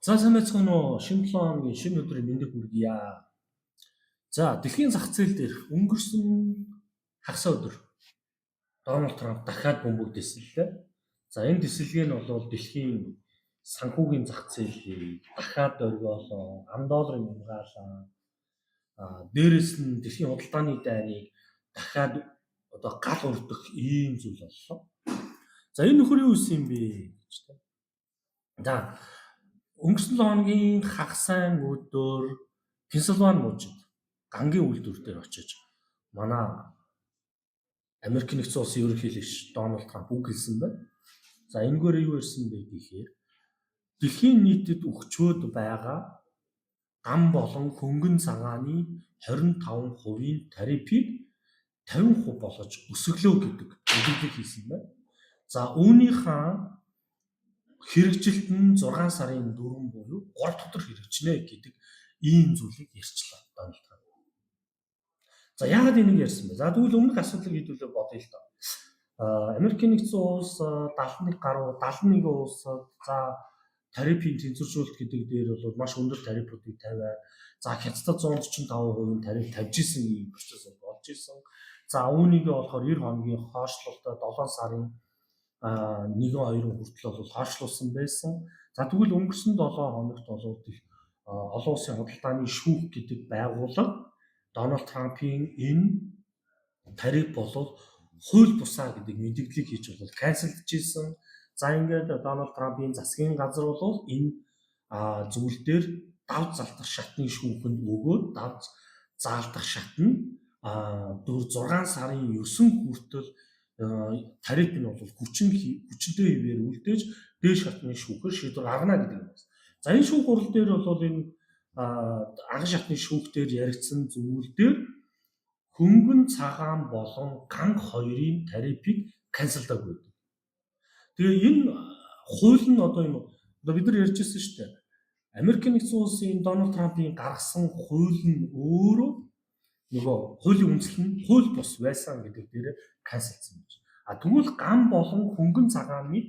За сайн байцгаана уу? Шинэ 7 хоногийн шинэ өдрийн мэндийг хүргье. За дэлхийн зах зээл дээр өнгөрсөн хагас өдөр Дональд Трамп дахиад бөмбөг дэслэлээ. За энэ дэслэгээ нь бол дэлхийн санхүүгийн зах зээлийг дахиад оргиолоо, $10 унгаалаа. Дээрээс нь дэлхийн худалдааны дайныг дахиад гал өрдөх ийм зүйл боллоо. За энэ нөхөр юу исэн юм бэ гэж байна. За өнгөрсөн 7 хоногийн хагас өдөр Пенсильвани мужид гангийн үйлдвэр дээр очиж манай Америк нэгдсэн улсын ерөнхийлөгч Дональд Трамп үг хэлсэн байна. За энэгээр юу ирсэн бэ гэхээр дэлхийн нийтэд өгчөөд байгаа гам болон хөнгөн цагааны 25% тарифыг 50% болгож өсөглөө гэдэг мэдээлэл хийсэн байна. За үүнийхээ хэрэгжилт нь 6 сарын 4 буюу 3 дотор хэрэгжинэ гэдэг ийм зүйлийг ярьчлаа Дональд Трамп. За яагаад энийг ярьсан бэ? За тэгвэл өмнөх асуудлыг хэдүүлээ бодъё л доо. Америк нэгдсэн улс 71 гаруй 71 улсад за тарифын тэнцвэржүүлэлт гэдэг дээр бол маш өндөр тарифуудыг тавиа. За Хятадд 145% тариф тавьж исэн ийм процесс болж исэн. За үүнийгээ болохоор 90 хоногийн хойшлолтой 7 сарын 1-2 хүртэл бол хойшлуулсан байсан. За тэгвэл өнгөрсөн 7 хоногт бол олон улсын худалдааны шүүх гэдэг байгууллага Дональд Трампын энэ тариф болов хууль бусаа гэдэг мэдээллийг хийж бол канселдж исэн. За ингээд Дональд Трампын засгийн газар бол энэ зүйл дээр давж залтах шатны шүүхэнд өгөөд давж заалдах шат нь 6 сарын 9 хүртэл тариф нь бол хүчтэй хэвээр үлдээж дээд шатны шүүхээр шийдвэр гаргана гэдэг юм байна. За энэ шүүх хурал дээр бол энэ ага шатны шүүх дээр яригдсан зүйл дээр хөнгөн цагаан болон ганг хоёрын тарифыг канселдаагүй гэдэг. Тэгээ энэ хууль нь бид нар ярьж ирсэн шүү дээ. Америк нэгдсэн улсын Дональд Трампын гаргасан хууль нь өөрөө нөгөө хуулийн үндэслэл нь хууль бус байсан гэдэг дээр канселдсан байж. Тэгвэл гам болон хөнгөн цагааныг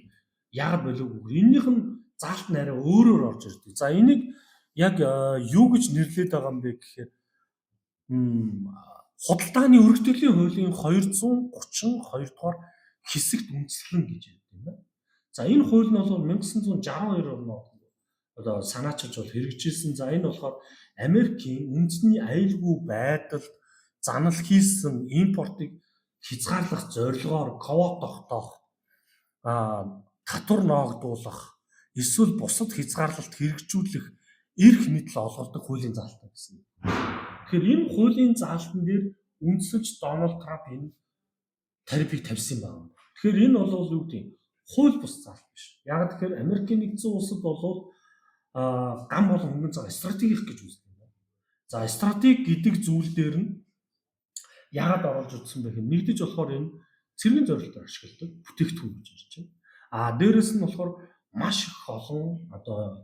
яагаад болоогүй гэхээр энэнийх нь заалт нь арай өөрөөр орж ирдэг. За энийг яг юу гэж нэрлэдэг байгаа юм бэ гэхээр худалдааны өргөдлийн хуулийн 232 дугаар хэсэгт үндэслэн гэж ярьдаг юм байна. За энэ хууль нь бол 1962 онд санаачилж бол хэрэгжүүлсэн. За энэ болохоор Америкийн үндэсний аюулгүй байдалд занал хийсэн импортыг хязгаарлах зорилгоор квот тогтоох, татвар ноогдуулах, эсвэл бусад хязгаарлалт хэрэгжүүлэх эрх мэдэл олгодог хуулийн заалт гэсэн. Тэгэхээр энэ хуулийн заалтан дээр үндэслэж Дональд Трамп энэ тарифыг тавьсан байна. Тэгэхээр энэ бол юу гэдэг нь хууль бус заалт биш. Яг тэгэхээр Америк нэгдсэн улсад бол гам болон хөнгөн цаг стратегик гэж үздэг юм байна. За стратеги гэдэг зүйл дээр нь яагаад оруулж утсан бэ гэхээр нэгдэж болохоор энэ цэргийн зорилтоор ашигладаг бүтээгдэхүүн гэж ярьж байна. Дээрээс нь болохоор маш их олон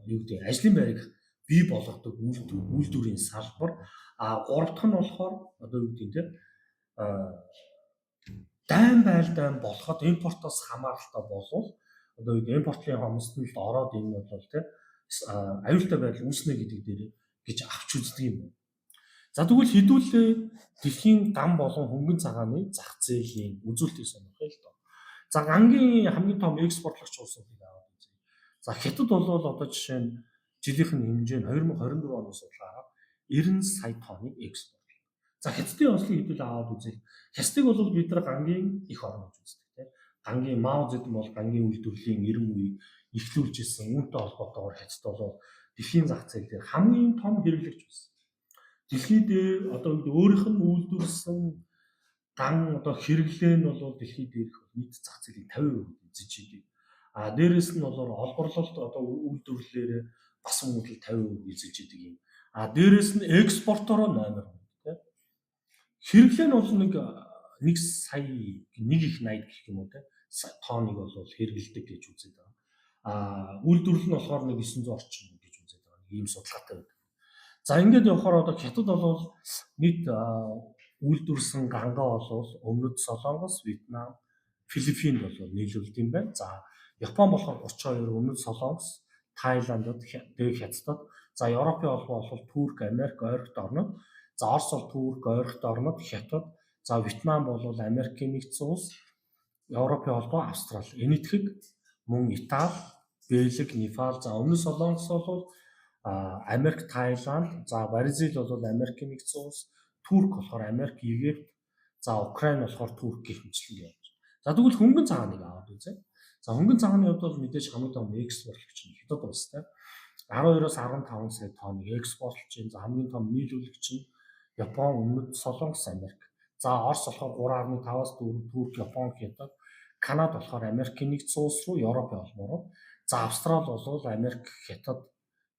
юу гэдэг ажлын байрыг бий болгодог үйлдвэрийн салбар. 3 дахь нь болохоор юу гэдэг нь дайн байлдаан болоход импортоос хамааралтай болвол импортлын хомсдолд ороод энэ бол аюултай байдал үүснэ гэдэг дээр гэж авч үздэг юм байна. За тэгвэл хэдүүлээ дэлхийн гам болон хөнгөн цагааны зах зээлийн үзүүлэлтийг сонирхъя л доо. За гангийн хамгийн том экспортлогч улсуудыг аваад үзье. За Хятад бол жишээ нь жилийнх нь хэмжээ нь 2024 оны судалгаараар 90 сая тонныг экспортлоо. За Хятадын онцлог хэдүүл аваад үзье. Хятадыг бол бид нар гангийн их орн гэж үздэг тийм. Гангийн Мао Зэдүн бол гангийн үйлдвэрлэлийн 90 үеийг эхлүүлж ирсэн. Үүнтэй холбоотойгоор Хятад бол дэлхийн зах зээл дээр хамгийн том хэрэглэгч байсан. Дэлхийд өөрийнх нь үйлдвэрлэсэн ган хэрэглээ нь бол дэлхийд дээрх нийт зах зээлийн 50% эзэж идэг. Дээрээс нь бол олборлолт үйлдвэрлэлээр бас мөнгө 50% эзэж идэг юм. Дээрээс нь экспортороо 8% тийм. Хэрэглээ нь бол нэг сая нэг их 80 гэх юм уу тийм. Тонныг бол хэрэгэлдэг гэж үзээд байгаа. Үйлдвэрлэл нь болохоор 900 орчим гэж үзээд байгаа. Ийм судалгаатай байдаг. За ингээд явахаар Хятад бол нийт үйлдвэрсэн гангаа бол Өмнөд Солонгос, Вьетнам, Филиппинд бол нийлүүлдэг юм байна. За Япон болохоор 32, Өмнөд Солонгос, Тайландд, Дээд Хятадд, за Европын холбоо бол Турк, Америк, ойролт орнууд, за Орос бол Турк, ойролт орнууд, Хятад, за Вьетнам бол Америкийн нэгдсэн улс, Европын холбоо Австрали. Энэтхэг мөн Итали, Бельги, Непал, за Өмнөд Солонгос бол Америк, Тайланд, за Бразил бол Америкийн нэгдсэн улс, Турк болохоор Америк, Египт, за Украин болохоор Турк гэх мэтлэн явж. За тэгвэл хөнгөн цагааныг аваад үзье. За хөнгөн цагааны хувьд бол мэдээж хамгийн том экспортлогч нь Хятад улс те. 12-оос 15 сая тонныг экспортлж байна. За хамгийн том нийлүүлэгч нь Япон, Өмнөд Солонгос, Америк. За Орос болохоор 3.5-аас 4 Турк, Япон, Хятад, Канада болохоор Америкийн нэгдсэн улс руу, Европын холбоо руу. За Австрали бол Америк, Хятад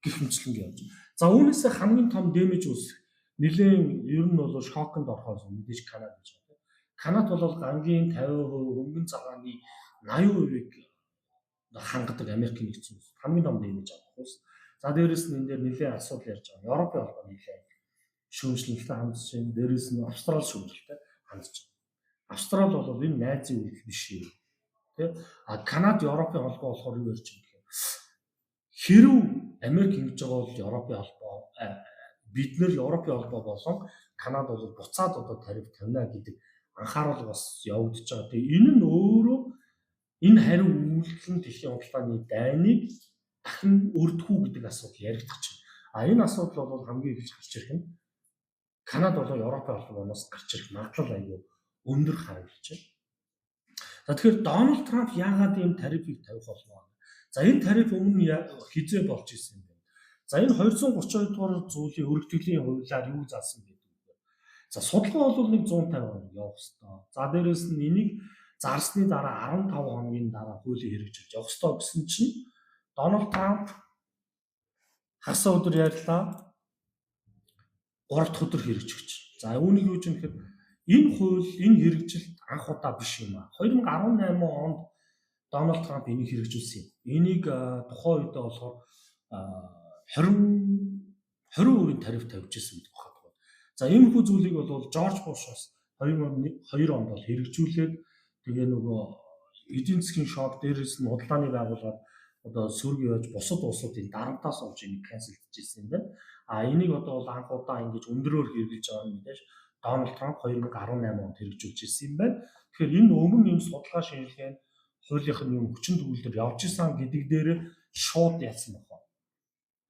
гэх мэтлэн явж. За үүнээс хамгийн том дэмэж үүсэх нэлээд ер нь бол шоконд орохоос мэдээж Канада гэж байна. Канада бол гангийн 50% хөнгөн цагааны 80%-ийг хангадаг Америкийн нэгдсэн улс. Хамгийн том дэмэж авах улс. За дээрэс нь энэ дээр нэлээд асуудал ярьж байгаа. Европын холбоо нэлээд шүүмжлэлтэй хандж байна. Дээрэс нь Австрали шүүмжлэлтэй хандж байна. Австрали бол энэ найзын үйл биш юм. Тэ? Канада Европын холбоо болохоор юу ярьж байгаа юм. Хэрв Америк ингэж байгаа бол Европын холбоо бид нэр Европын холбоо болон Канада бол буцаад тариф тавина гэдэг анхаарал бас явагдаж байгаа. Тэгээ энэ нь өөрөө энэ хариу үйлдэл нь дэлхийн худалдааны дайныг дахин өрдөхүү гэдэг асуудал яригдах чинь. Энэ асуудал бол хамгийн ихж гарч ирэх нь Канада болон Европын холбооноос гарч ирэх магадлал аюу өндөр харагдаж байна. За тэгэхээр Дональд Трамп яагаад ийм тарифыг тавих болов? За энэ тариф өмнө хизээ болж исэн юм байна. За энэ 232 дугаар зүйлийн өргөтгөлийн хуулиар юу заасан гэдэг вэ? За судалгаа бол нэг 150 хоног явах ёстой. За дээрэс нь энийг зарсны дараа 15 хоногийн дараа хуулийн хэрэгжүүлж явах ёстой гэсэн чинь Дональд Трамп хасаа өдөр ярьлаа 3 дахь өдөр хэрэгжүүлж. За үүнийг юу ч юм гэхэд энэ хууль энэ хэрэгжилт анх удаа биш юм аа. 2018 онд Дональд Трамп энийг хэрэгжүүлсэн юм. Энийг тухайн үедээ болохоор 20% тариф тавьж ирсэн гэдэг байна. За иймэрхүү зүйлийг бол Жорж Буш 2002 онд бол хэрэгжүүлээд тэгээ нөгөө эдийн засгийн шок дээрээс нь худалдааны байгууллагад сөрөг яаж бусад улсуудын дарамтаас олж энийг канселдчихсэн юм байна. Энийг бол анх удаа ингэж өндрөөр хэрэгжилж байгаа юм мэдээж Дональд Трамп 2018 онд хэрэгжүүлж ирсэн юм байна. Тэгэхээр энэ өмнө энэ судалгаа шинжилгээ хуулийнхын юм хүчин төгөлдөр явж исэн гэдэг дээр шууд яасан байна.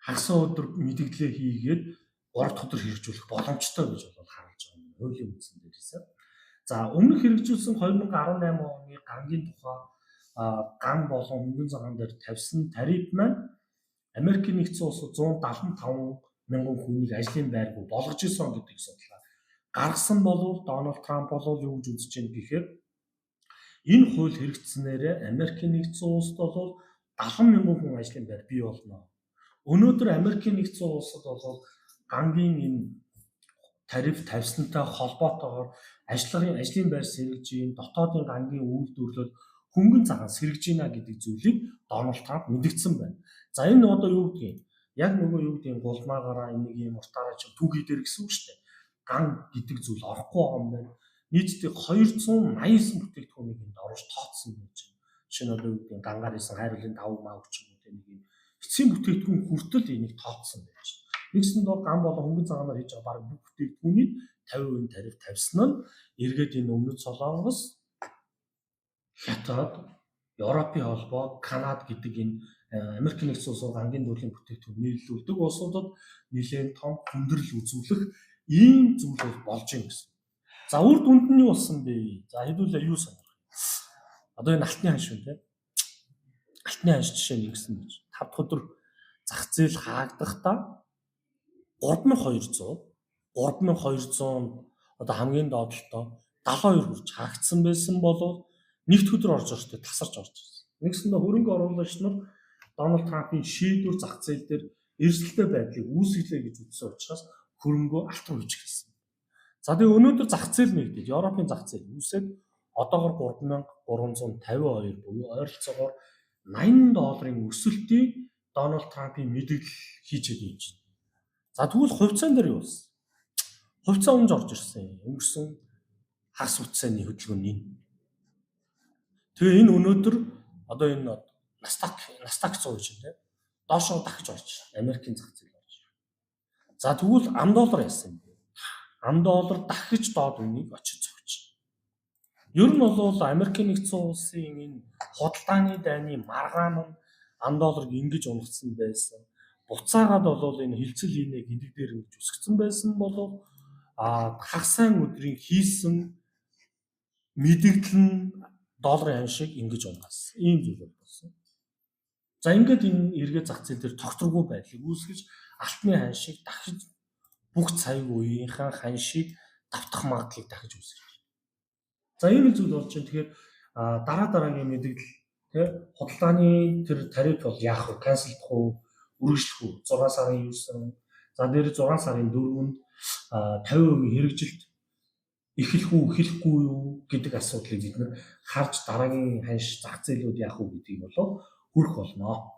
Хагас өдөр мэдээлэл хийгээд 3 дахь өдөр хэрэгжүүлэх боломжтой гэж бол харуулж байгаа юм хуулийн үндсэн дээрээс. За өмнөх хэрэгжүүлсэн 2018 оны гангийн тухай ган болон хөнгөн цагаан дээр тавьсан тариф маань Америкийн нэгдсэн улсад 175 мянган хүнийг ажлын байргүй болгож исэн гэдэг судалгаа гаргасан бол Дональд Трамп бол юу гэж үзэж байна гэхээр энэ хууль хэрэгжснээр Америкийн нэгдсэн улсад бол 70 мянган хүн ажлын байр бий болно. Өнөөдөр Америкийн нэгдсэн улсад бол гангийн энэ тариф тавьсантай холбоотойгоор ажлын байр сэргэж ийн дотоодын гангийн үйлдвэрлэл хөнгөн цагаан сэргэж ийна гэдэг зүйлийг Дональд Трамп мэдгдсэн байна. За энэ юу гэдэг юм? Яг нөгөө юу гэдэг гулмаагаараа нэг юм уртаараа ч түгий дээр гэсэн үг шүү дээ. Ган гэдэг зүйл орохгүй байгаа юм байна. Нийтдээ 289 бүтээгдэхүүнийг энд оруулж тооцсон байж байна. Жишээ нь юу гэдэг гангаар исэн хайрлын 5 маа ч юм уу нэг юм эцсийн бүтээгдэхүүн хүртэл энийг тооцсон байж байна. Нэгсэн бол ган болон хөнгөн цагаанаар хийж байгаа баг бүх бүтээгдэхүүний 50% тариф тавьсан нь эргээд энэ Өмнөд Солонгос, Хятад, Европын холбоо, Канада гэдэг энэ Америкийн нэгдсэн улсын гангийн төрлийн бүтээгдэхүүн нийлүүлдэг улсуудад нэлээд том хүндрэл үзүүлэх ийм зүйл болж юм гэсэн. За үр дүнд нь юу болсон бэ? За хэдүүлээ юу сонирх. Одоо энэ алтны ханш байна тийм. Алтны ханш жишээ нь ингэсэн гэж. 5 дахь өдөр зах зээл хаагадахдаа 3200 одоо хамгийн доотлолтой 72 хүрч хаагдсан байсан бол нэгд өдөр орж ирсэн тасарч орж ирсэн. Нэгсэндээ хөрөнгө оруулагч нар Дональд Трампын шийдвэр зах зээл дээр эрсдэлтэй байдлыг үүсгэлээ гэж үзсэн учраас хөрөнгөө алтан хүйж хэлсэн. За тэгээ өнөөдөр зах зээл нэгдэж Европын зах зээл үүсээд одоогоор 3352 буюу ойролцоогоор $80 өсөлтийг Дональд Трампын мэдээлэл хийчихэд байж байна. За тэгвэл хувьцаан дээр юу болсон? Хувьцаа өмж орж ирсэн. Өнгөрсөн хагас үтсэний хөдөлгөөний. Тэгээ энэ өнөөдөр одоо энэ Nasdaq 100 гэж байна. доошоо дахиж орж Америкийн зах зээл орж. За тэгвэл ам доллар яасан юм бэ? Ам доллар дахиж доод үнийг очиж зогч. Ер нь бол Америкийн нэгдсэн улсын энэ худалдааны дайны маргаан нь ам долларыг ингэж унгацсан байсан. Буцаагаад бол энэ хилцэл хийнэ гэдэг дээр ингэж үсгсэн байсан бол хагас сайн өдрийн хийсэн мэдэгдэл нь долларын ханшийг ингэж унгасан. Ийм зүйл болсон. За ингээд энэ эргээд зах зээл дээр тогтворгүй байдлыг үүсгэж алтны ханшийг дахиж бүх цаг үеийнхаа ханшийг давтах магадлалыг дахиж үүсгэж. За ийм зүйл болж байна. Тэгэхээр дараагийн мэдэгдэл худалдааны тэр тариф бол яах вэ? Канселдах уу? Үргэлжлэх үү? 6 сарын 9. За дээр 6 сарын 4-нд 50% хэрэгжилт эхлэх үү, эхлэхгүй юу гэдэг асуудлыг бид нэр харж дараагийн ханш зах зээлүүд яах вэ гэдгийг болоо хүрэх болно.